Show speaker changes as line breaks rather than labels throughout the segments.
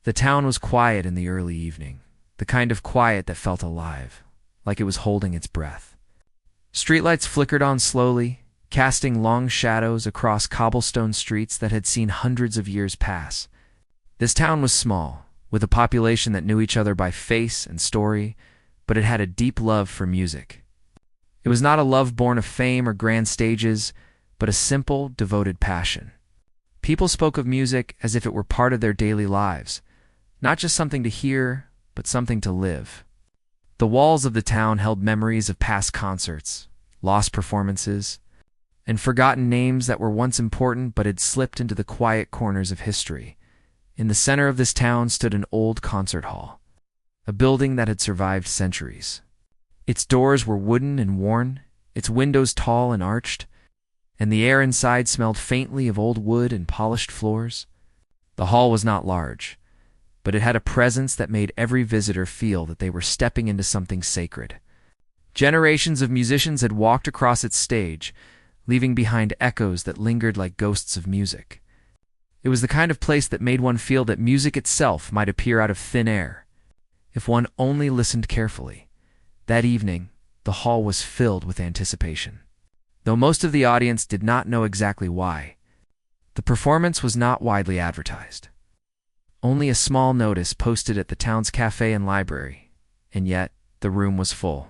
The town was quiet in the early evening, the kind of quiet that felt alive, like it was holding its breath. Streetlights flickered on slowly, casting long shadows across cobblestone streets that had seen hundreds of years pass. This town was small, with a population that knew each other by face and story, but it had a deep love for music. It was not a love born of fame or grand stages, but a simple, devoted passion. People spoke of music as if it were part of their daily lives, not just something to hear, but something to live. The walls of the town held memories of past concerts, lost performances, and forgotten names that were once important but had slipped into the quiet corners of history. In the center of this town stood an old concert hall, a building that had survived centuries. Its doors were wooden and worn, its windows tall and arched, and the air inside smelled faintly of old wood and polished floors. The hall was not large, but it had a presence that made every visitor feel that they were stepping into something sacred. Generations of musicians had walked across its stage, leaving behind echoes that lingered like ghosts of music. It was the kind of place that made one feel that music itself might appear out of thin air, if one only listened carefully. That evening, the hall was filled with anticipation. Though most of the audience did not know exactly why, the performance was not widely advertised. Only a small notice posted at the town's cafe and library, and yet the room was full.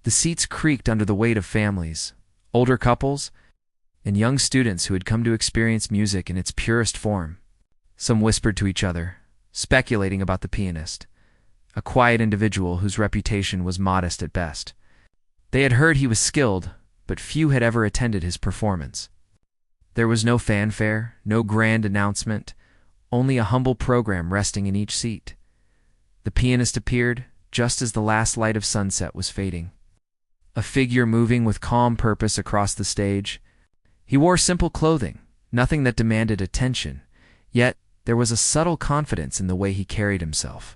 The seats creaked under the weight of families, older couples, and young students who had come to experience music in its purest form. Some whispered to each other, speculating about the pianist, a quiet individual whose reputation was modest at best. They had heard he was skilled, but few had ever attended his performance. There was no fanfare, no grand announcement, only a humble program resting in each seat. The pianist appeared just as the last light of sunset was fading, a figure moving with calm purpose across the stage. He wore simple clothing, nothing that demanded attention, yet there was a subtle confidence in the way he carried himself.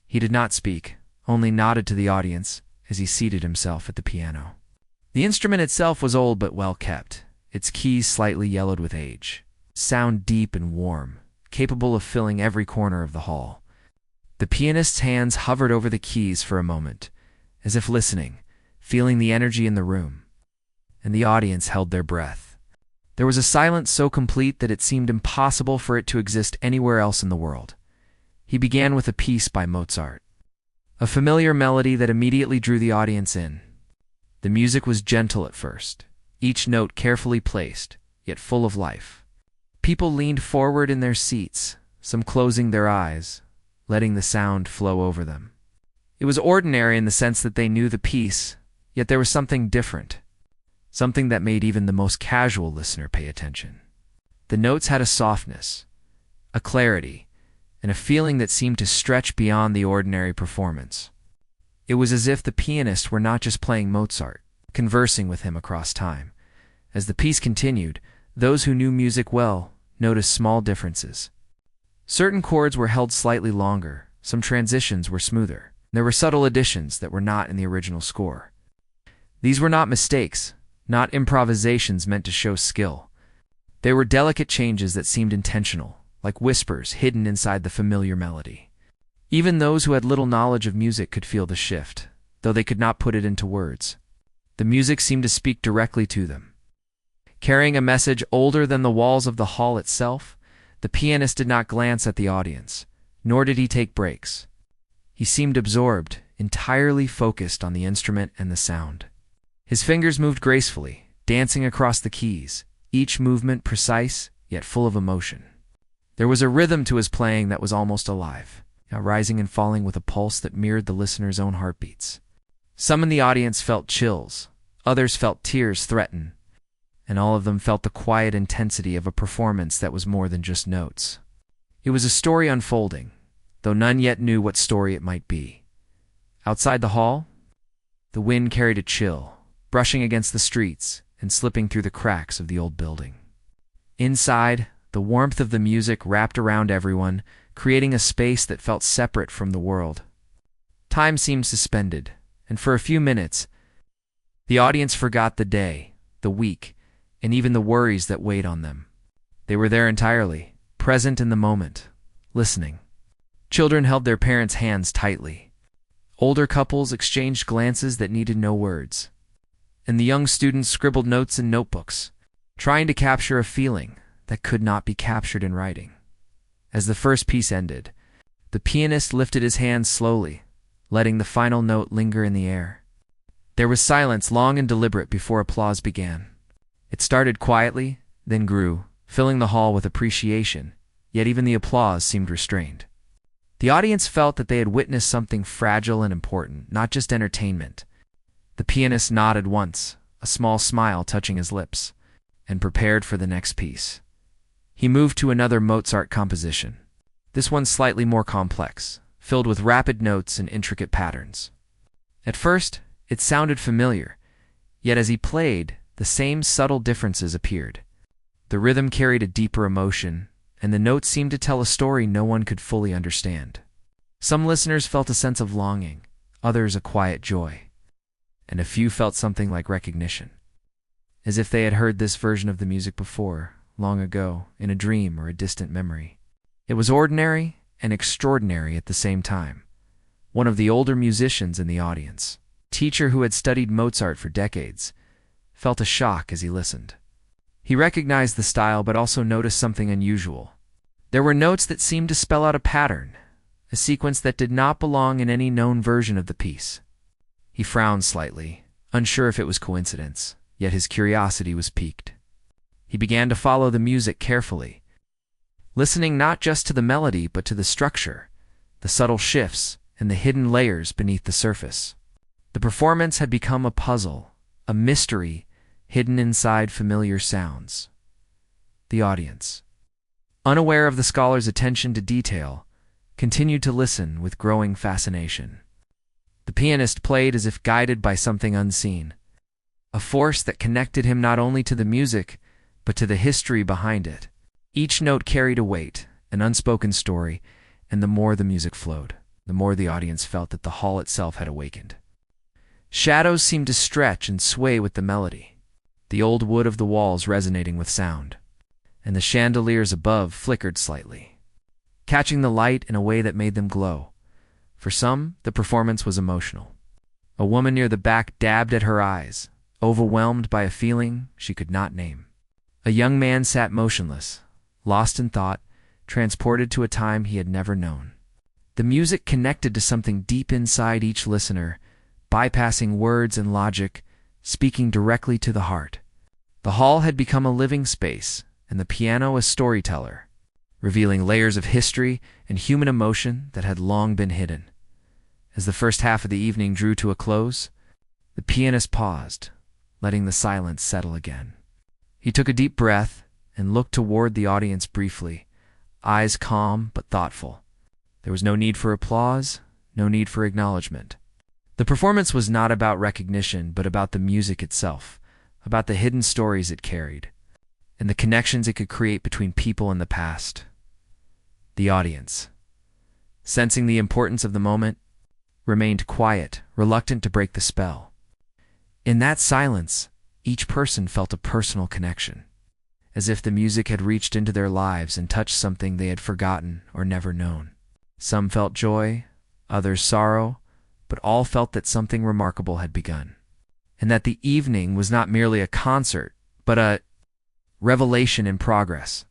He did not speak, only nodded to the audience as he seated himself at the piano. The instrument itself was old but well kept, its keys slightly yellowed with age, sound deep and warm, capable of filling every corner of the hall. The pianist's hands hovered over the keys for a moment, as if listening, feeling the energy in the room, and the audience held their breath. There was a silence so complete that it seemed impossible for it to exist anywhere else in the world. He began with a piece by Mozart, a familiar melody that immediately drew the audience in. The music was gentle at first, each note carefully placed, yet full of life. People leaned forward in their seats, some closing their eyes, letting the sound flow over them. It was ordinary in the sense that they knew the piece, yet there was something different, something that made even the most casual listener pay attention. The notes had a softness, a clarity, and a feeling that seemed to stretch beyond the ordinary performance. It was as if the pianist were not just playing Mozart, conversing with him across time. As the piece continued, those who knew music well noticed small differences. Certain chords were held slightly longer, some transitions were smoother. There were subtle additions that were not in the original score. These were not mistakes, not improvisations meant to show skill. They were delicate changes that seemed intentional, like whispers hidden inside the familiar melody. Even those who had little knowledge of music could feel the shift, though they could not put it into words. The music seemed to speak directly to them. Carrying a message older than the walls of the hall itself, the pianist did not glance at the audience, nor did he take breaks. He seemed absorbed, entirely focused on the instrument and the sound. His fingers moved gracefully, dancing across the keys, each movement precise yet full of emotion. There was a rhythm to his playing that was almost alive, rising and falling with a pulse that mirrored the listener's own heartbeats. Some in the audience felt chills, others felt tears threaten, and all of them felt the quiet intensity of a performance that was more than just notes. It was a story unfolding, though none yet knew what story it might be. Outside the hall, the wind carried a chill, brushing against the streets and slipping through the cracks of the old building. Inside, the warmth of the music wrapped around everyone, creating a space that felt separate from the world. Time seemed suspended, and for a few minutes, the audience forgot the day, the week, and even the worries that weighed on them. They were there entirely, present in the moment, listening. Children held their parents' hands tightly. Older couples exchanged glances that needed no words. And the young students scribbled notes in notebooks, trying to capture a feeling that could not be captured in writing. As the first piece ended, the pianist lifted his hands slowly, letting the final note linger in the air. There was silence long and deliberate before applause began. It started quietly, then grew, filling the hall with appreciation, yet even the applause seemed restrained. The audience felt that they had witnessed something fragile and important, not just entertainment. The pianist nodded once, a small smile touching his lips, and prepared for the next piece. He moved to another Mozart composition, this one slightly more complex, filled with rapid notes and intricate patterns. At first, it sounded familiar, yet as he played, the same subtle differences appeared. The rhythm carried a deeper emotion, and the notes seemed to tell a story no one could fully understand. Some listeners felt a sense of longing, others a quiet joy, and a few felt something like recognition, as if they had heard this version of the music before, long ago, in a dream or a distant memory. It was ordinary and extraordinary at the same time. One of the older musicians in the audience, a teacher who had studied Mozart for decades, felt a shock as he listened. He recognized the style but also noticed something unusual. There were notes that seemed to spell out a pattern, a sequence that did not belong in any known version of the piece. He frowned slightly, unsure if it was coincidence, yet his curiosity was piqued. He began to follow the music carefully, listening not just to the melody but to the structure, the subtle shifts, and the hidden layers beneath the surface. The performance had become a puzzle, a mystery hidden inside familiar sounds. The audience, unaware of the scholar's attention to detail, continued to listen with growing fascination. The pianist played as if guided by something unseen, a force that connected him not only to the music, but to the history behind it. Each note carried a weight, an unspoken story, and the more the music flowed, the more the audience felt that the hall itself had awakened. Shadows seemed to stretch and sway with the melody, the old wood of the walls resonating with sound, and the chandeliers above flickered slightly, catching the light in a way that made them glow. For some, the performance was emotional. A woman near the back dabbed at her eyes, overwhelmed by a feeling she could not name. A young man sat motionless, lost in thought, transported to a time he had never known. The music connected to something deep inside each listener, bypassing words and logic, speaking directly to the heart. The hall had become a living space, and the piano a storyteller, revealing layers of history and human emotion that had long been hidden. As the first half of the evening drew to a close, the pianist paused, letting the silence settle again. He took a deep breath and looked toward the audience briefly, eyes calm but thoughtful. There was no need for applause, no need for acknowledgement. The performance was not about recognition, but about the music itself, about the hidden stories it carried, and the connections it could create between people in the past. The audience, sensing the importance of the moment, remained quiet, reluctant to break the spell. In that silence, each person felt a personal connection, as if the music had reached into their lives and touched something they had forgotten or never known. Some felt joy, others sorrow, but all felt that something remarkable had begun, and that the evening was not merely a concert, but a revelation in progress.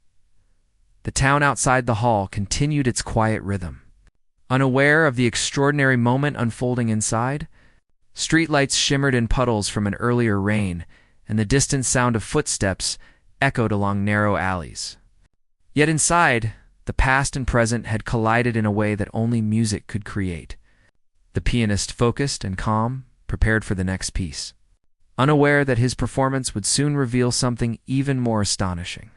The town outside the hall continued its quiet rhythm. Unaware of the extraordinary moment unfolding inside, streetlights shimmered in puddles from an earlier rain, and the distant sound of footsteps echoed along narrow alleys. Yet inside, the past and present had collided in a way that only music could create. The pianist, focused and calm, prepared for the next piece, unaware that his performance would soon reveal something even more astonishing.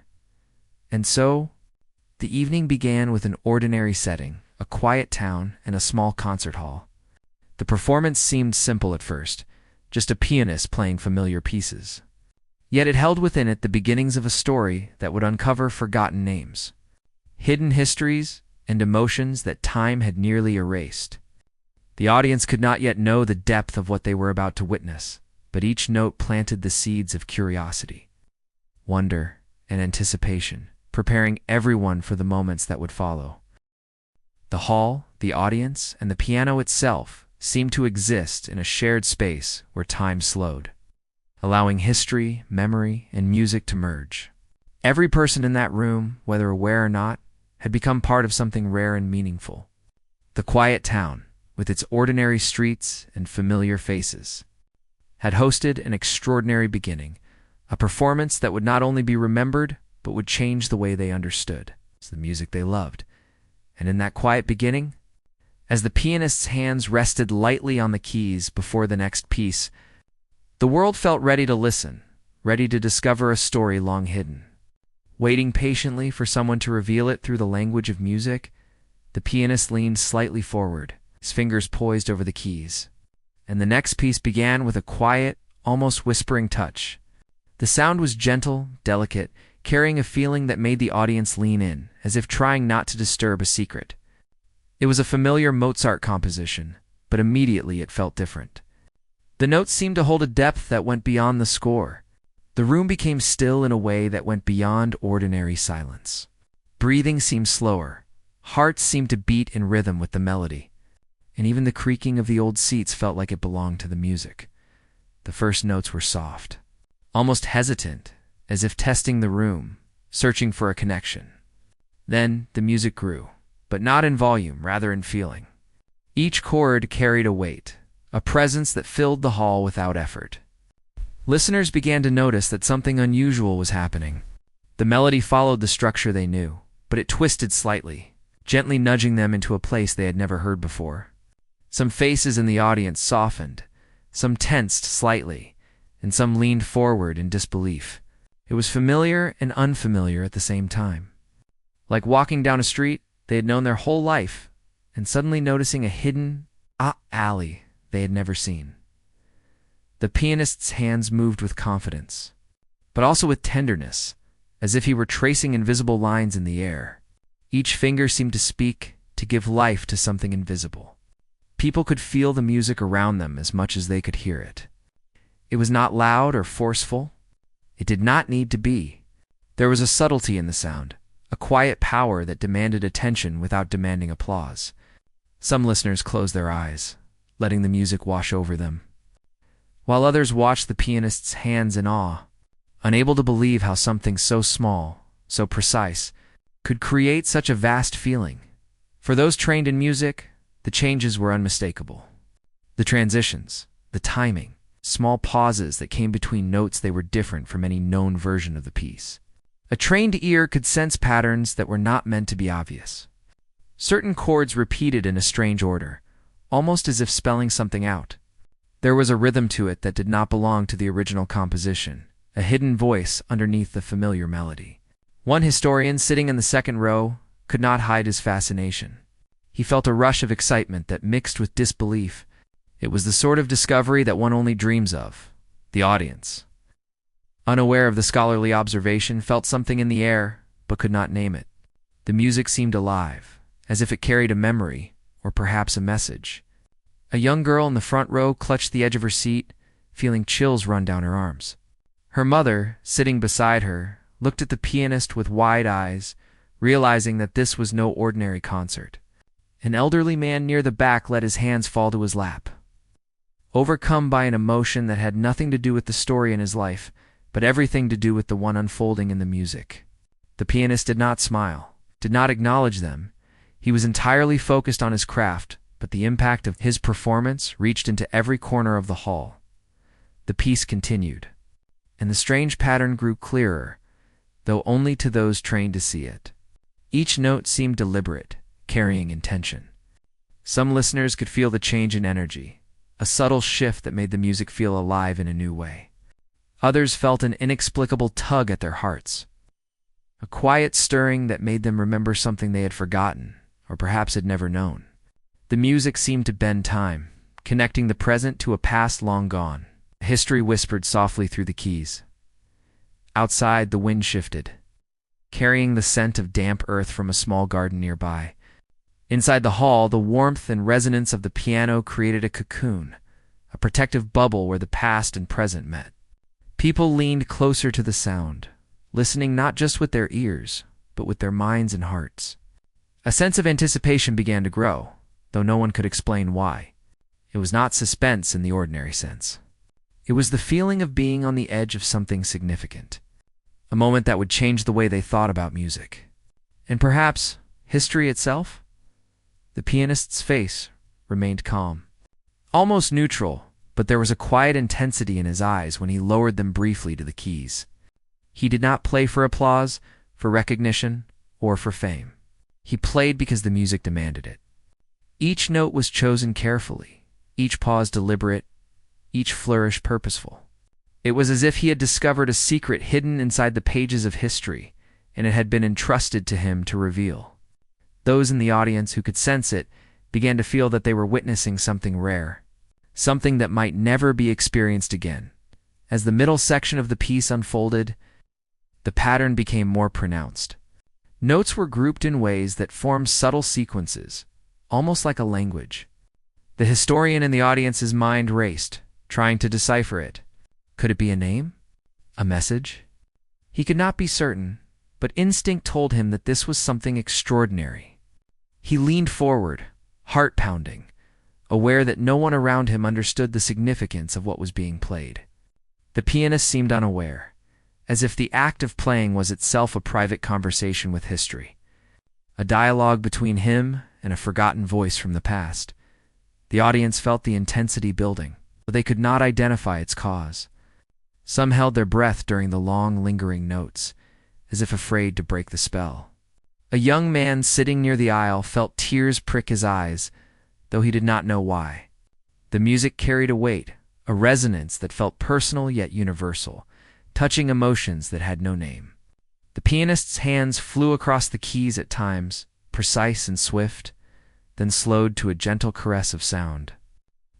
And so, the evening began with an ordinary setting, a quiet town and a small concert hall. The performance seemed simple at first, just a pianist playing familiar pieces. Yet it held within it the beginnings of a story that would uncover forgotten names, hidden histories, and emotions that time had nearly erased. The audience could not yet know the depth of what they were about to witness, but each note planted the seeds of curiosity, wonder, and anticipation, preparing everyone for the moments that would follow. The hall, the audience, and the piano itself seemed to exist in a shared space where time slowed, allowing history, memory, and music to merge. Every person in that room, whether aware or not, had become part of something rare and meaningful. The quiet town, with its ordinary streets and familiar faces, had hosted an extraordinary beginning, a performance that would not only be remembered, but would change the way they understood the music they loved. And in that quiet beginning, as the pianist's hands rested lightly on the keys before the next piece, the world felt ready to listen, ready to discover a story long hidden. Waiting patiently for someone to reveal it through the language of music, the pianist leaned slightly forward, his fingers poised over the keys. And the next piece began with a quiet, almost whispering touch. The sound was gentle, delicate, carrying a feeling that made the audience lean in, as if trying not to disturb a secret. It was a familiar Mozart composition, but immediately it felt different. The notes seemed to hold a depth that went beyond the score. The room became still in a way that went beyond ordinary silence. Breathing seemed slower. Hearts seemed to beat in rhythm with the melody. And even the creaking of the old seats felt like it belonged to the music. The first notes were soft, almost hesitant, as if testing the room, searching for a connection. Then the music grew, but not in volume, rather in feeling. Each chord carried a weight, a presence that filled the hall without effort. Listeners began to notice that something unusual was happening. The melody followed the structure they knew, but it twisted slightly, gently nudging them into a place they had never heard before. Some faces in the audience softened, some tensed slightly, and some leaned forward in disbelief. It was familiar and unfamiliar at the same time. Like walking down a street they had known their whole life, and suddenly noticing a hidden alley they had never seen. The pianist's hands moved with confidence, but also with tenderness, as if he were tracing invisible lines in the air. Each finger seemed to speak, to give life to something invisible. People could feel the music around them as much as they could hear it. It was not loud or forceful. It did not need to be. There was a subtlety in the sound, a quiet power that demanded attention without demanding applause. Some listeners closed their eyes, letting the music wash over them, while others watched the pianist's hands in awe, unable to believe how something so small, so precise, could create such a vast feeling. For those trained in music, the changes were unmistakable. The transitions, the timing, small pauses that came between notes, they were different from any known version of the piece. A trained ear could sense patterns that were not meant to be obvious. Certain chords repeated in a strange order, almost as if spelling something out. There was a rhythm to it that did not belong to the original composition, a hidden voice underneath the familiar melody. One historian sitting in the second row could not hide his fascination. He felt a rush of excitement that mixed with disbelief. It was the sort of discovery that one only dreams of. The audience, unaware of the scholarly observation, felt something in the air, but could not name it. The music seemed alive, as if it carried a memory, or perhaps a message. A young girl in the front row clutched the edge of her seat, feeling chills run down her arms. Her mother, sitting beside her, looked at the pianist with wide eyes, realizing that this was no ordinary concert. An elderly man near the back let his hands fall to his lap, overcome by an emotion that had nothing to do with the story in his life, but everything to do with the one unfolding in the music. The pianist did not smile, did not acknowledge them. He was entirely focused on his craft, but the impact of his performance reached into every corner of the hall. The piece continued, and the strange pattern grew clearer, though only to those trained to see it. Each note seemed deliberate, carrying intention. Some listeners could feel the change in energy, a subtle shift that made the music feel alive in a new way. Others felt an inexplicable tug at their hearts, a quiet stirring that made them remember something they had forgotten, or perhaps had never known. The music seemed to bend time, connecting the present to a past long gone. History whispered softly through the keys. Outside, the wind shifted, carrying the scent of damp earth from a small garden nearby. Inside the hall, the warmth and resonance of the piano created a cocoon, a protective bubble where the past and present met. People leaned closer to the sound, listening not just with their ears, but with their minds and hearts. A sense of anticipation began to grow, though no one could explain why. It was not suspense in the ordinary sense. It was the feeling of being on the edge of something significant, a moment that would change the way they thought about music. And perhaps history itself? The pianist's face remained calm, almost neutral, but there was a quiet intensity in his eyes when he lowered them briefly to the keys. He did not play for applause, for recognition, or for fame. He played because the music demanded it. Each note was chosen carefully, each pause deliberate, each flourish purposeful. It was as if he had discovered a secret hidden inside the pages of history, and it had been entrusted to him to reveal. Those in the audience who could sense it began to feel that they were witnessing something rare, something that might never be experienced again. As the middle section of the piece unfolded, the pattern became more pronounced. Notes were grouped in ways that formed subtle sequences, almost like a language. The historian in the audience's mind raced, trying to decipher it. Could it be a name? A message? He could not be certain, but instinct told him that this was something extraordinary. He leaned forward, heart pounding, aware that no one around him understood the significance of what was being played. The pianist seemed unaware, as if the act of playing was itself a private conversation with history, a dialogue between him and a forgotten voice from the past. The audience felt the intensity building, but they could not identify its cause. Some held their breath during the long, lingering notes, as if afraid to break the spell. A young man sitting near the aisle felt tears prick his eyes, though he did not know why. The music carried a weight, a resonance that felt personal yet universal, touching emotions that had no name. The pianist's hands flew across the keys at times, precise and swift, then slowed to a gentle caress of sound.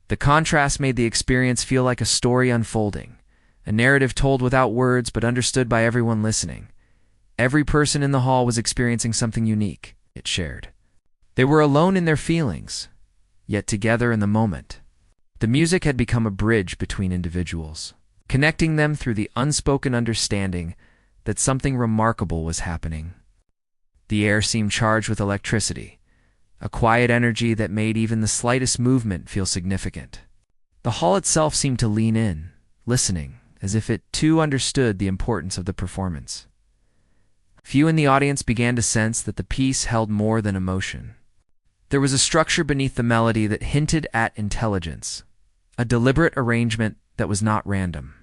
The contrast made the experience feel like a story unfolding, a narrative told without words but understood by everyone listening. Every person in the hall was experiencing something unique, it shared. They were alone in their feelings, yet together in the moment. The music had become a bridge between individuals, connecting them through the unspoken understanding that something remarkable was happening. The air seemed charged with electricity, a quiet energy that made even the slightest movement feel significant. The hall itself seemed to lean in, listening, as if it too understood the importance of the performance. Few in the audience began to sense that the piece held more than emotion. There was a structure beneath the melody that hinted at intelligence, a deliberate arrangement that was not random.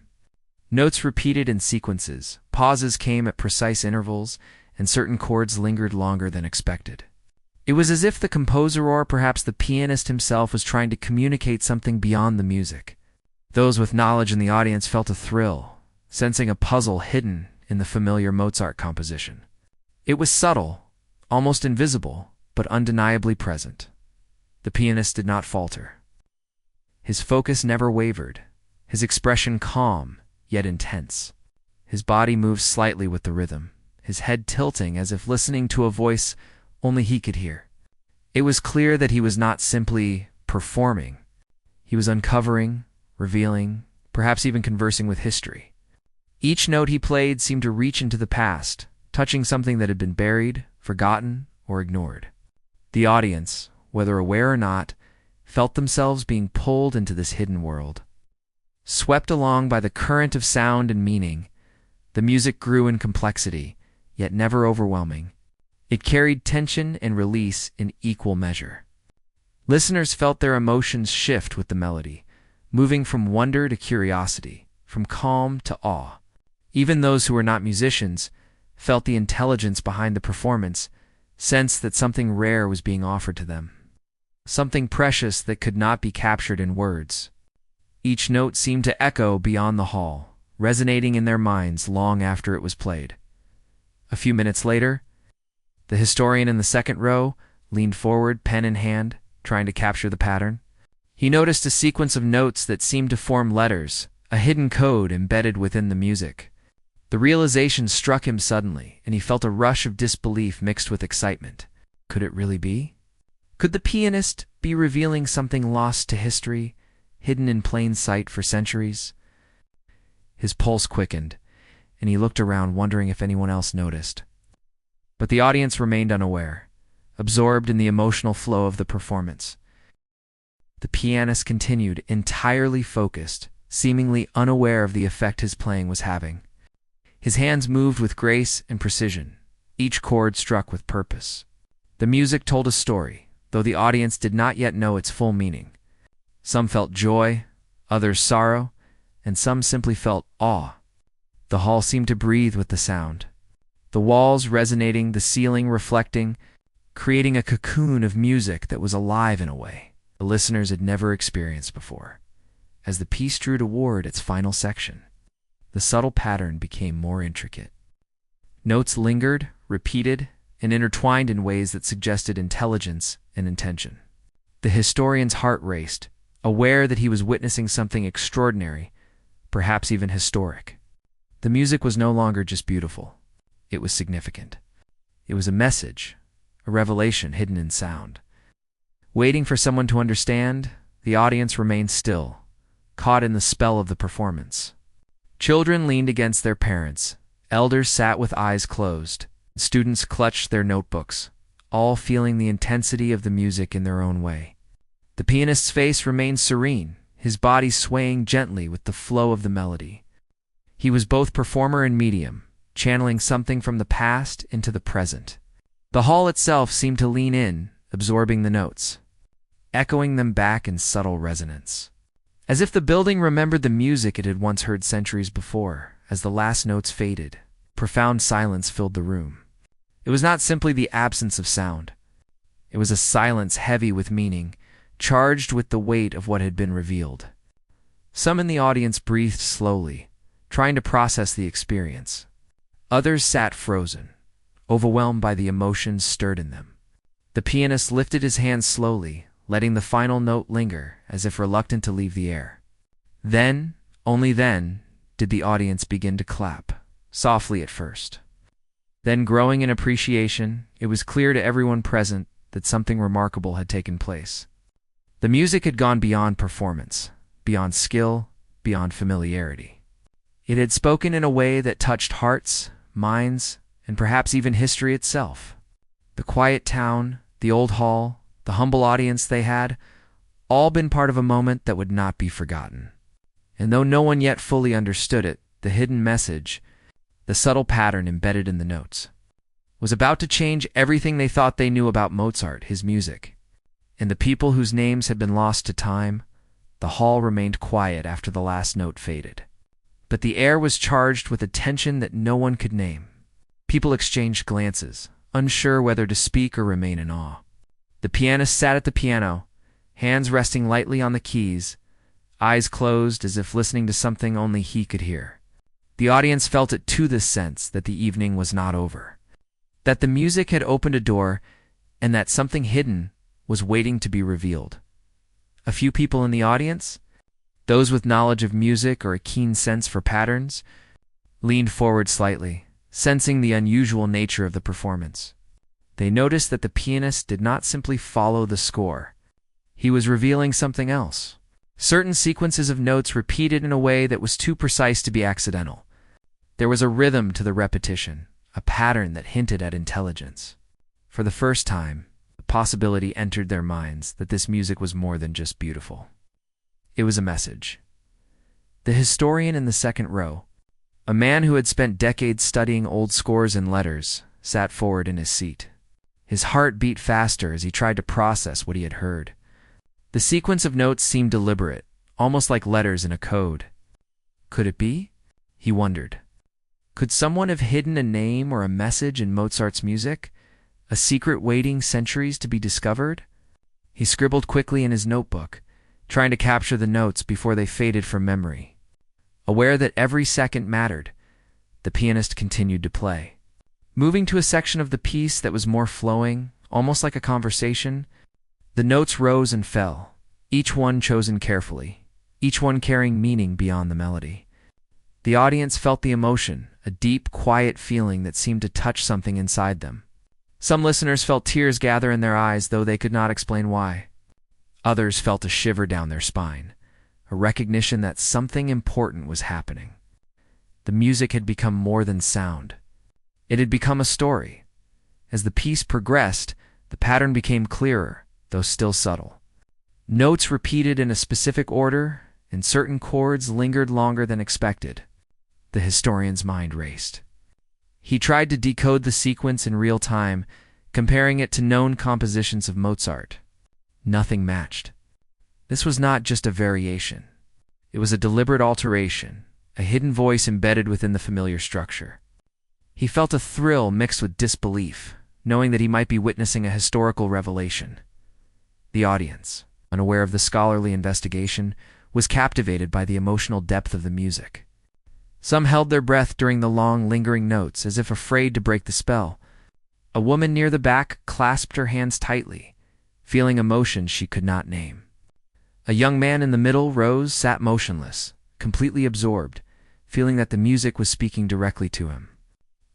Notes repeated in sequences, pauses came at precise intervals, and certain chords lingered longer than expected. It was as if the composer or perhaps the pianist himself was trying to communicate something beyond the music. Those with knowledge in the audience felt a thrill, sensing a puzzle hidden in the familiar Mozart composition. It was subtle, almost invisible, but undeniably present. The pianist did not falter. His focus never wavered, his expression calm, yet intense. His body moved slightly with the rhythm, his head tilting as if listening to a voice only he could hear. It was clear that he was not simply performing. He was uncovering, revealing, perhaps even conversing with history. Each note he played seemed to reach into the past, touching something that had been buried, forgotten, or ignored. The audience, whether aware or not, felt themselves being pulled into this hidden world. Swept along by the current of sound and meaning, the music grew in complexity, yet never overwhelming. It carried tension and release in equal measure. Listeners felt their emotions shift with the melody, moving from wonder to curiosity, from calm to awe. Even those who were not musicians felt the intelligence behind the performance, sensed that something rare was being offered to them, something precious that could not be captured in words. Each note seemed to echo beyond the hall, resonating in their minds long after it was played. A few minutes later, the historian in the second row leaned forward, pen in hand, trying to capture the pattern. He noticed a sequence of notes that seemed to form letters, a hidden code embedded within the music. The realization struck him suddenly, and he felt a rush of disbelief mixed with excitement. Could it really be? Could the pianist be revealing something lost to history, hidden in plain sight for centuries? His pulse quickened, and he looked around, wondering if anyone else noticed. But the audience remained unaware, absorbed in the emotional flow of the performance. The pianist continued, entirely focused, seemingly unaware of the effect his playing was having. His hands moved with grace and precision, each chord struck with purpose. The music told a story, though the audience did not yet know its full meaning. Some felt joy, others sorrow, and some simply felt awe. The hall seemed to breathe with the sound, the walls resonating, the ceiling reflecting, creating a cocoon of music that was alive in a way the listeners had never experienced before. As the piece drew toward its final section, the subtle pattern became more intricate. Notes lingered, repeated, and intertwined in ways that suggested intelligence and intention. The historian's heart raced, aware that he was witnessing something extraordinary, perhaps even historic. The music was no longer just beautiful. It was significant. It was a message, a revelation hidden in sound. Waiting for someone to understand, the audience remained still, caught in the spell of the performance. Children leaned against their parents, elders sat with eyes closed, students clutched their notebooks, all feeling the intensity of the music in their own way. The pianist's face remained serene, his body swaying gently with the flow of the melody. He was both performer and medium, channeling something from the past into the present. The hall itself seemed to lean in, absorbing the notes, echoing them back in subtle resonance. As if the building remembered the music it had once heard centuries before. As the last notes faded, profound silence filled the room. It was not simply the absence of sound. It was a silence heavy with meaning, charged with the weight of what had been revealed. Some in the audience breathed slowly, trying to process the experience. Others sat frozen, overwhelmed by the emotions stirred in them. The pianist lifted his hands slowly, letting the final note linger as if reluctant to leave the air. Then, only then, did the audience begin to clap, softly at first. Then, growing in appreciation, it was clear to everyone present that something remarkable had taken place. The music had gone beyond performance, beyond skill, beyond familiarity. It had spoken in a way that touched hearts, minds, and perhaps even history itself. The quiet town, the old hall, the humble audience they had, all been part of a moment that would not be forgotten. And though no one yet fully understood it, the hidden message, the subtle pattern embedded in the notes, was about to change everything they thought they knew about Mozart, his music. And the people whose names had been lost to time, the hall remained quiet after the last note faded. But the air was charged with a tension that no one could name. People exchanged glances, unsure whether to speak or remain in awe. The pianist sat at the piano, hands resting lightly on the keys, eyes closed as if listening to something only he could hear. The audience felt it too, this sense that the evening was not over, that the music had opened a door, and that something hidden was waiting to be revealed. A few people in the audience, those with knowledge of music or a keen sense for patterns, leaned forward slightly, sensing the unusual nature of the performance. They noticed that the pianist did not simply follow the score. He was revealing something else. Certain sequences of notes repeated in a way that was too precise to be accidental. There was a rhythm to the repetition, a pattern that hinted at intelligence. For the first time, the possibility entered their minds that this music was more than just beautiful. It was a message. The historian in the second row, a man who had spent decades studying old scores and letters, sat forward in his seat. His heart beat faster as he tried to process what he had heard. The sequence of notes seemed deliberate, almost like letters in a code. Could it be? He wondered. Could someone have hidden a name or a message in Mozart's music? A secret waiting centuries to be discovered? He scribbled quickly in his notebook, trying to capture the notes before they faded from memory. Aware that every second mattered, the pianist continued to play. Moving to a section of the piece that was more flowing, almost like a conversation, the notes rose and fell, each one chosen carefully, each one carrying meaning beyond the melody. The audience felt the emotion, a deep, quiet feeling that seemed to touch something inside them. Some listeners felt tears gather in their eyes, though they could not explain why. Others felt a shiver down their spine, a recognition that something important was happening. The music had become more than sound. It had become a story. As the piece progressed, the The pattern became clearer, though still subtle. Notes repeated in a specific order, and certain chords lingered longer than expected. The historian's mind raced. He tried to decode the sequence in real time, comparing it to known compositions of Mozart. Nothing matched. This was not just a variation. It was a deliberate alteration, a hidden voice embedded within the familiar structure. He felt a thrill mixed with disbelief, knowing that he might be witnessing a historical revelation. The audience, unaware of the scholarly investigation, was captivated by the emotional depth of the music. Some held their breath during the long, lingering notes, as if afraid to break the spell. A woman near the back clasped her hands tightly, feeling emotions she could not name. A young man in the middle rows sat motionless, completely absorbed, feeling that the music was speaking directly to him.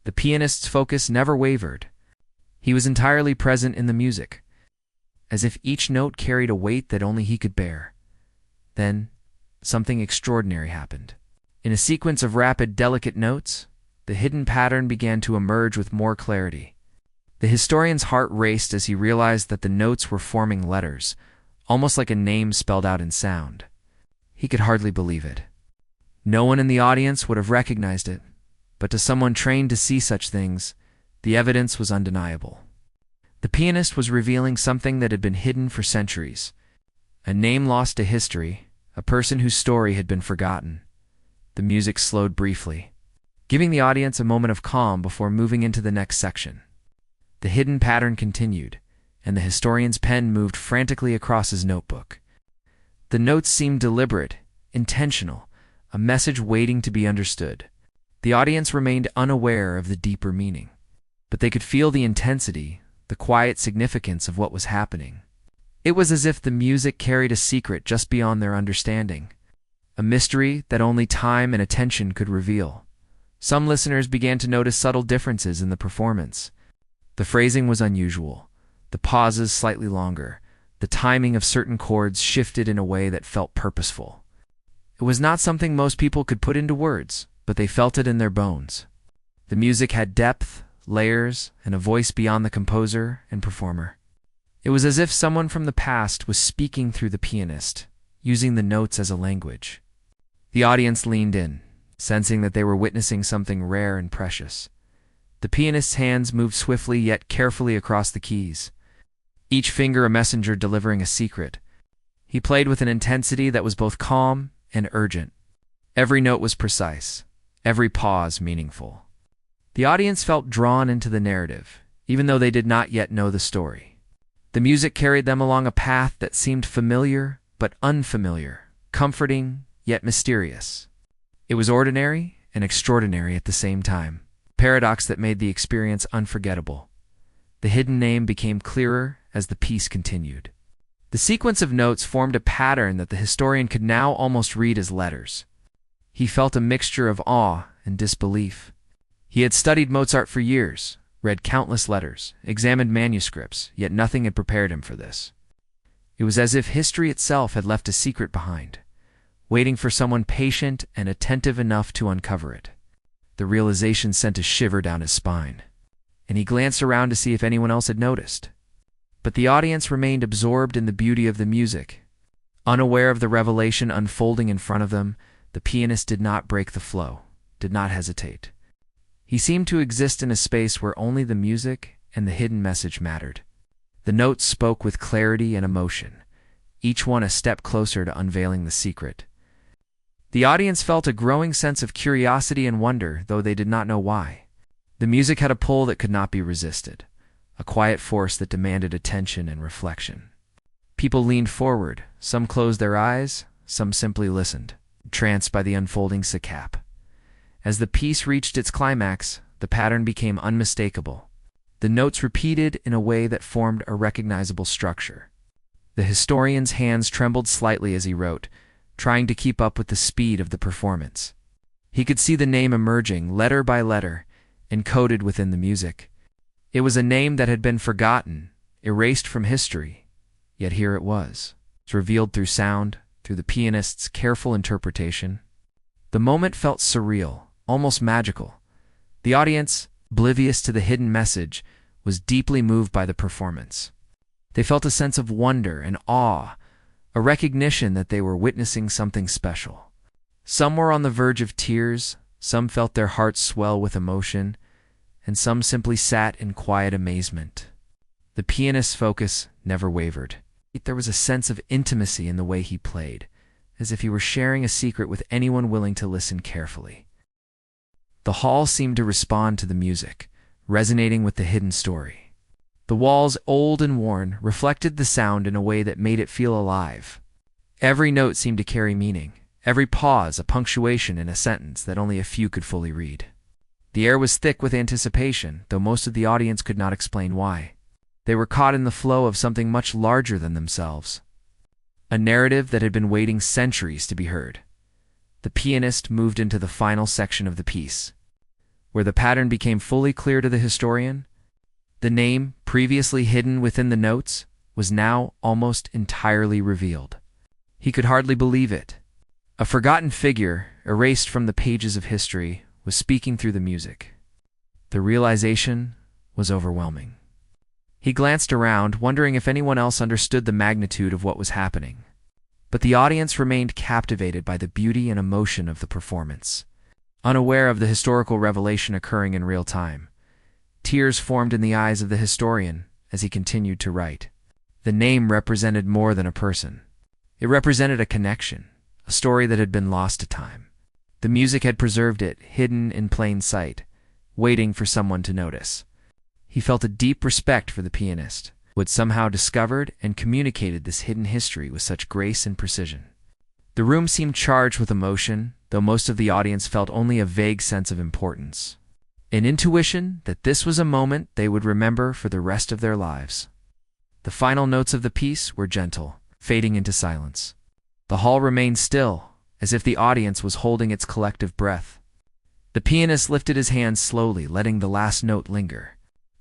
The pianist's focus never wavered. He was entirely present in the music, as if each note carried a weight that only he could bear. Then, something extraordinary happened. In a sequence of rapid, delicate notes, the hidden pattern began to emerge with more clarity. The historian's heart raced as he realized that the notes were forming letters, almost like a name spelled out in sound. He could hardly believe it. No one in the audience would have recognized it, but to someone trained to see such things, the evidence was undeniable. The pianist was revealing something that had been hidden for centuries. A name lost to history, a person whose story had been forgotten. The music slowed briefly, giving the audience a moment of calm before moving into the next section. The hidden pattern continued, and the historian's pen moved frantically across his notebook. The notes seemed deliberate, intentional, a message waiting to be understood. The audience remained unaware of the deeper meaning, but they could feel the intensity, the quiet significance of what was happening. It was as if the music carried a secret just beyond their understanding, a mystery that only time and attention could reveal. Some listeners began to notice subtle differences in the performance. The phrasing was unusual, the pauses slightly longer, the timing of certain chords shifted in a way that felt purposeful. It was not something most people could put into words, but they felt it in their bones. The music had depth, layers, and a voice beyond the composer and performer. It was as if someone from the past was speaking through the pianist, using the notes as a language. The audience leaned in, sensing that they were witnessing something rare and precious. The pianist's hands moved swiftly yet carefully across the keys, each finger a messenger delivering a secret. He played with an intensity that was both calm and urgent. Every note was precise, every pause meaningful. The audience felt drawn into the narrative, even though they did not yet know the story. The music carried them along a path that seemed familiar but unfamiliar, comforting yet mysterious. It was ordinary and extraordinary at the same time, a paradox that made the experience unforgettable. The hidden name became clearer as the piece continued. The sequence of notes formed a pattern that the historian could now almost read as letters. He felt a mixture of awe and disbelief. He had studied Mozart for years, read countless letters, examined manuscripts, yet nothing had prepared him for this. It was as if history itself had left a secret behind, waiting for someone patient and attentive enough to uncover it. The realization sent a shiver down his spine, and he glanced around to see if anyone else had noticed. But the audience remained absorbed in the beauty of the music. Unaware of the revelation unfolding in front of them, the pianist did not break the flow, did not hesitate. He seemed to exist in a space where only the music and the hidden message mattered. The notes spoke with clarity and emotion, each one a step closer to unveiling the secret. The audience felt a growing sense of curiosity and wonder, though they did not know why. The music had a pull that could not be resisted, a quiet force that demanded attention and reflection. People leaned forward, some closed their eyes, some simply listened, entranced by the unfolding saccade. As the piece reached its climax, the pattern became unmistakable. The notes repeated in a way that formed a recognizable structure. The historian's hands trembled slightly as he wrote, trying to keep up with the speed of the performance. He could see the name emerging, letter by letter, encoded within the music. It was a name that had been forgotten, erased from history, yet here it was, revealed through sound, through the pianist's careful interpretation. The moment felt surreal, almost magical. The audience, oblivious to the hidden message, was deeply moved by the performance. They felt a sense of wonder and awe, a recognition that they were witnessing something special. Some were on the verge of tears, some felt their hearts swell with emotion, and some simply sat in quiet amazement. The pianist's focus never wavered. There was a sense of intimacy in the way he played, as if he were sharing a secret with anyone willing to listen carefully. The hall seemed to respond to the music, resonating with the hidden story. The walls, old and worn, reflected the sound in a way that made it feel alive. Every note seemed to carry meaning, every pause a punctuation in a sentence that only a few could fully read. The air was thick with anticipation, though most of the audience could not explain why. They were caught in the flow of something much larger than themselves, a narrative that had been waiting centuries to be heard. The pianist moved into the final section of the piece, where the pattern became fully clear to the historian. The name, previously hidden within the notes, was now almost entirely revealed. He could hardly believe it. A forgotten figure, erased from the pages of history, was speaking through the music. The realization was overwhelming. He glanced around, wondering if anyone else understood the magnitude of what was happening. But the audience remained captivated by the beauty and emotion of the performance. Unaware of the historical revelation occurring in real time, tears formed in the eyes of the historian as he continued to write. The name represented more than a person. It represented a connection, a story that had been lost to time. The music had preserved it, hidden in plain sight, waiting for someone to notice. He felt a deep respect for the pianist, who had somehow discovered and communicated this hidden history with such grace and precision. The room seemed charged with emotion, though most of the audience felt only a vague sense of importance. An intuition that this was a moment they would remember for the rest of their lives. The final notes of the piece were gentle, fading into silence. The hall remained still, as if the audience was holding its collective breath. The pianist lifted his hands slowly, letting the last note linger.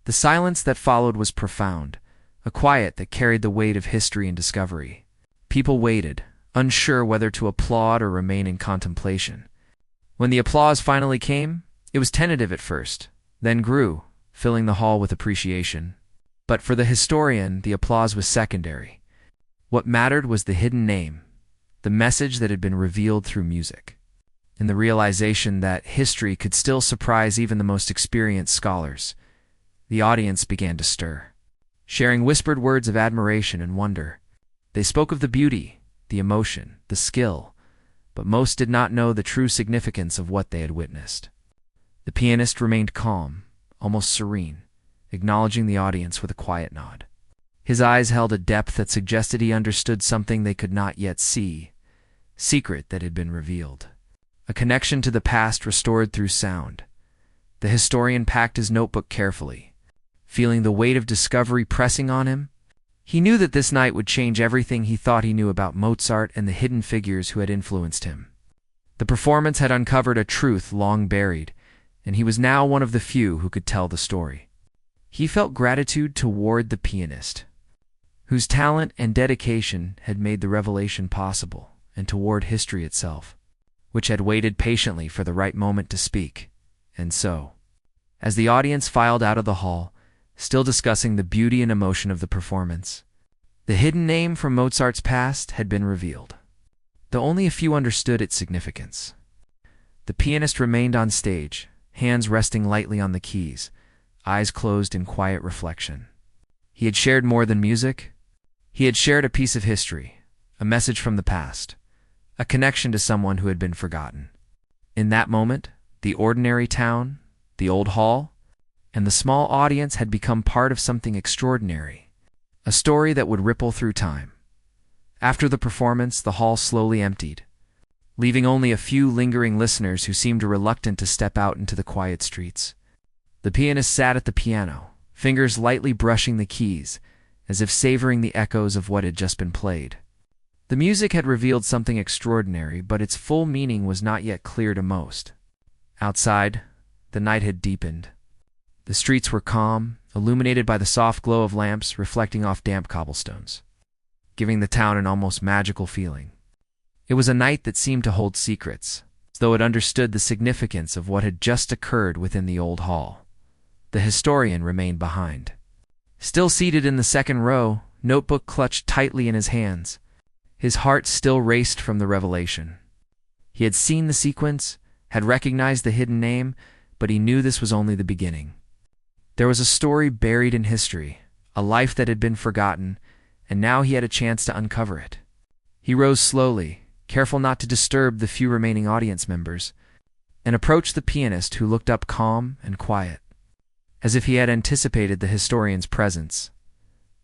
The silence that followed was profound, a quiet that carried the weight of history and discovery. People waited, unsure whether to applaud or remain in contemplation. When the applause finally came, it was tentative at first, then grew, filling the hall with appreciation. But for the historian, the applause was secondary. What mattered was the hidden name, the message that had been revealed through music, and the realization that history could still surprise even the most experienced scholars. The audience began to stir, sharing whispered words of admiration and wonder. They spoke of the beauty, the emotion, the skill, but most did not know the true significance of what they had witnessed. The pianist remained calm, almost serene, acknowledging the audience with a quiet nod. His eyes held a depth that suggested he understood something they could not yet see, secret that had been revealed. A connection to the past restored through sound. The historian packed his notebook carefully. Feeling the weight of discovery pressing on him, he knew that this night would change everything he thought he knew about Mozart and the hidden figures who had influenced him. The performance had uncovered a truth long buried, and he was now one of the few who could tell the story. He felt gratitude toward the pianist, whose talent and dedication had made the revelation possible, and toward history itself, which had waited patiently for the right moment to speak. And so, as the audience filed out of the hall, still discussing the beauty and emotion of the performance, the hidden name from Mozart's past had been revealed, though only a few understood its significance. The pianist remained on stage, hands resting lightly on the keys, eyes closed in quiet reflection. He had shared more than music. He had shared a piece of history, a message from the past, a connection to someone who had been forgotten. In that moment, the ordinary town, the old hall, and the small audience had become part of something extraordinary, a story that would ripple through time. After the performance, the hall slowly emptied, leaving only a few lingering listeners who seemed reluctant to step out into the quiet streets. The pianist sat at the piano, fingers lightly brushing the keys, as if savoring the echoes of what had just been played. The music had revealed something extraordinary, but its full meaning was not yet clear to most. Outside, the night had deepened. The streets were calm, illuminated by the soft glow of lamps reflecting off damp cobblestones, giving the town an almost magical feeling. It was a night that seemed to hold secrets, as though it understood the significance of what had just occurred within the old hall. The historian remained behind. Still seated in the second row, notebook clutched tightly in his hands, his heart still raced from the revelation. He had seen the sequence, had recognized the hidden name, but he knew this was only the beginning. There was a story buried in history, a life that had been forgotten, and now he had a chance to uncover it. He rose slowly, careful not to disturb the few remaining audience members, and approached the pianist, who looked up calm and quiet, as if he had anticipated the historian's presence.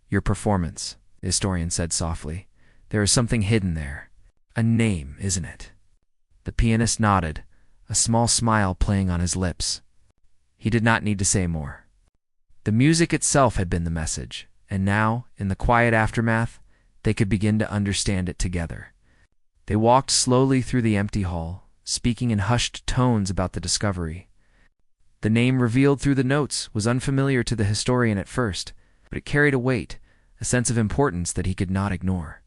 "Your performance," the historian said softly. "There is something hidden there. A name, isn't it?" The pianist nodded, a small smile playing on his lips. He did not need to say more. The music itself had been the message, and now, in the quiet aftermath, they could begin to understand it together. They walked slowly through the empty hall, speaking in hushed tones about the discovery. The name revealed through the notes was unfamiliar to the historian at first, but it carried a weight, a sense of importance that he could not ignore.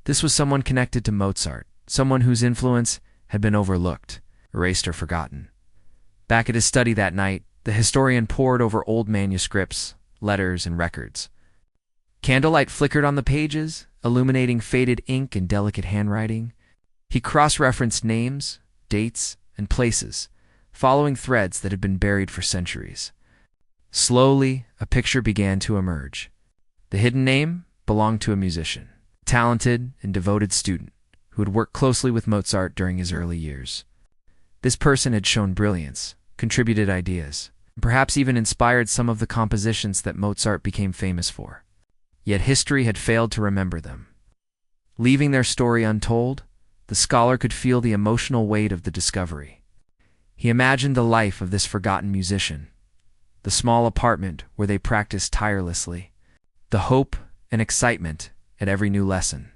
This was someone connected to Mozart, someone whose influence had been overlooked, erased or forgotten. Back at his study that night, the historian pored over old manuscripts, letters, and records. Candlelight flickered on the pages, illuminating faded ink and delicate handwriting. He cross-referenced names, dates, and places, following threads that had been buried for centuries. Slowly, a picture began to emerge. The hidden name belonged to a musician, a talented and devoted student who had worked closely with Mozart during his early years. This person had shown brilliance, contributed ideas, and perhaps even inspired some of the compositions that Mozart became famous for. Yet history had failed to remember them. Leaving their story untold, the scholar could feel the emotional weight of the discovery. He imagined the life of this forgotten musician, the small apartment where they practiced tirelessly, the hope and excitement at every new lesson,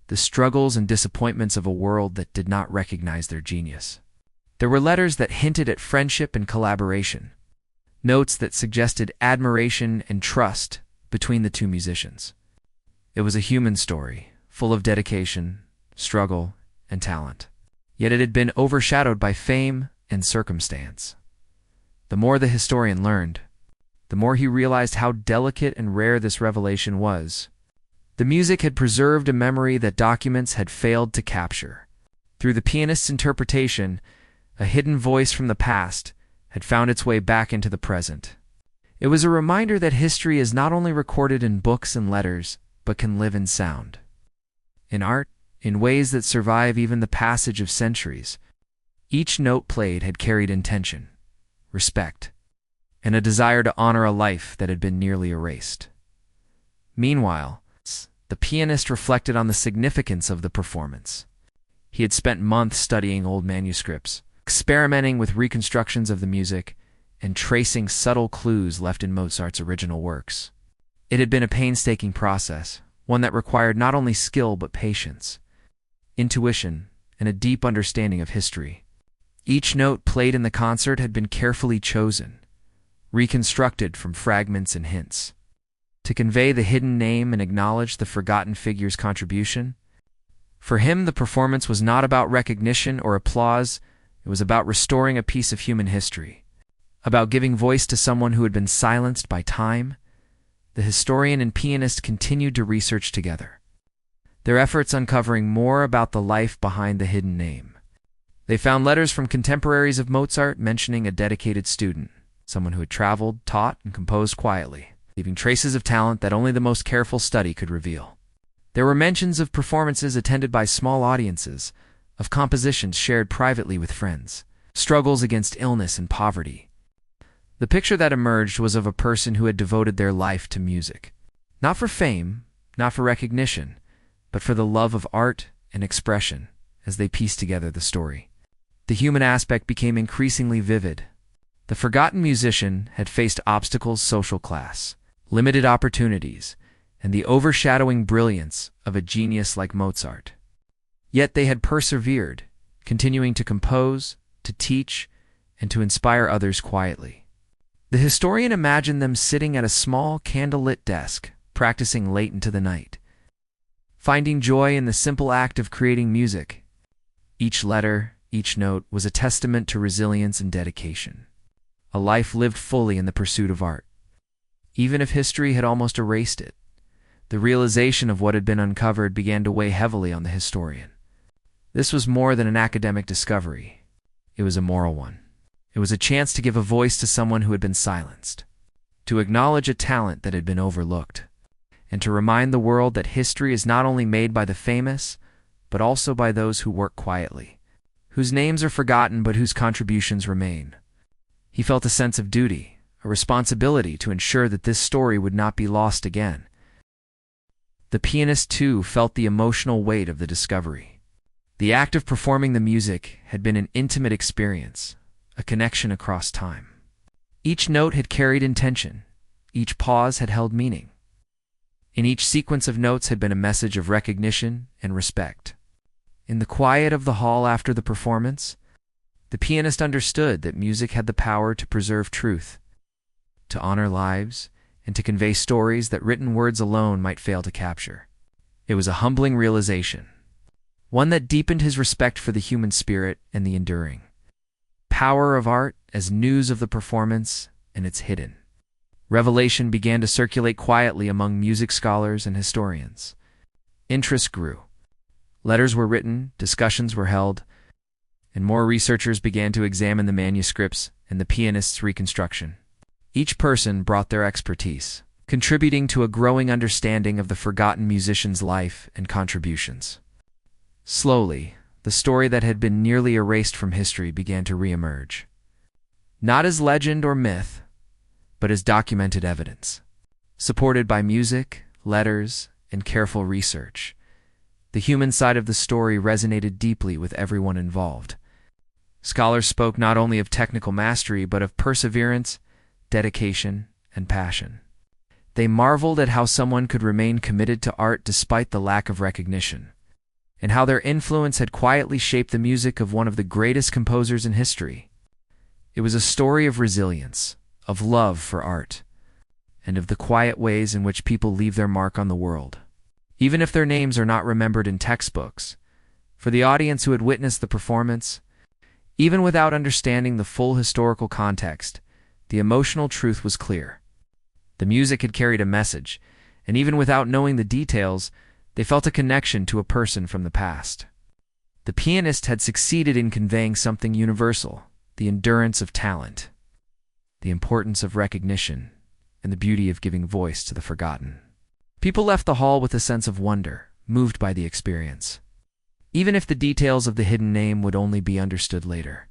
the struggles and disappointments of a world that did not recognize their genius. There were letters that hinted at friendship and collaboration, notes that suggested admiration and trust between the two musicians. It was a human story, full of dedication, struggle, and talent. Yet it had been overshadowed by fame and circumstance. The more the historian learned, the more he realized how delicate and rare this revelation was. The music had preserved a memory that documents had failed to capture. Through the pianist's interpretation, a hidden voice from the past had found its way back into the present. It was a reminder that history is not only recorded in books and letters, but can live in sound, in art, in ways that survive even the passage of centuries. Each note played had carried intention, respect, and a desire to honor a life that had been nearly erased. Meanwhile, the pianist reflected on the significance of the performance. He had spent months studying old manuscripts, experimenting with reconstructions of the music, and tracing subtle clues left in Mozart's original works. It had been a painstaking process, one that required not only skill but patience, intuition, and a deep understanding of history. Each note played in the concert had been carefully chosen, reconstructed from fragments and hints. To convey the hidden name and acknowledge the forgotten figure's contribution. For him, the performance was not about recognition or applause. It was about restoring a piece of human history, about giving voice to someone who had been silenced by time. The historian and pianist continued to research together, their efforts uncovering more about the life behind the hidden name. They found letters from contemporaries of Mozart mentioning a dedicated student, someone who had traveled, taught, and composed quietly, leaving traces of talent that only the most careful study could reveal. There were mentions of performances attended by small audiences, of compositions shared privately with friends, struggles against illness and poverty. The picture that emerged was of a person who had devoted their life to music, not for fame, not for recognition, but for the love of art and expression. As they pieced together the story, the human aspect became increasingly vivid. The forgotten musician had faced obstacles: social class, limited opportunities, and the overshadowing brilliance of a genius like Mozart. Yet they had persevered, continuing to compose, to teach, and to inspire others quietly. The historian imagined them sitting at a small candlelit desk, practicing late into the night, finding joy in the simple act of creating music. Each letter, each note was a testament to resilience and dedication, a life lived fully in the pursuit of art. Even if history had almost erased it, the realization of what had been uncovered began to weigh heavily on the historian. This was more than an academic discovery. It was a moral one. It was a chance to give a voice to someone who had been silenced, to acknowledge a talent that had been overlooked, and to remind the world that history is not only made by the famous, but also by those who work quietly, whose names are forgotten but whose contributions remain. He felt a sense of duty, a responsibility to ensure that this story would not be lost again. The pianist, too, felt the emotional weight of the discovery. The act of performing the music had been an intimate experience, a connection across time. Each note had carried intention, each pause had held meaning. In each sequence of notes had been a message of recognition and respect. In the quiet of the hall after the performance, the pianist understood that music had the power to preserve truth, to honor lives, and to convey stories that written words alone might fail to capture. It was a humbling realization, one that deepened his respect for the human spirit and the enduring power of art as news of the performance and its hidden revelation began to circulate quietly among music scholars and historians. Interest grew. Letters were written, discussions were held, and more researchers began to examine the manuscripts and the pianist's reconstruction. Each person brought their expertise, contributing to a growing understanding of the forgotten musician's life and contributions. Slowly, the story that had been nearly erased from history began to re-emerge. Not as legend or myth, but as documented evidence. Supported by music, letters, and careful research, the human side of the story resonated deeply with everyone involved. Scholars spoke not only of technical mastery, but of perseverance, dedication, and passion. They marveled at how someone could remain committed to art despite the lack of recognition, and how their influence had quietly shaped the music of one of the greatest composers in history. It was a story of resilience, of love for art, and of the quiet ways in which people leave their mark on the world. Even if their names are not remembered in textbooks, for the audience who had witnessed the performance, even without understanding the full historical context, the emotional truth was clear. The music had carried a message, and even without knowing the details, they felt a connection to a person from the past. The pianist had succeeded in conveying something universal: the endurance of talent, the importance of recognition, and the beauty of giving voice to the forgotten. People left the hall with a sense of wonder, moved by the experience, even if the details of the hidden name would only be understood later.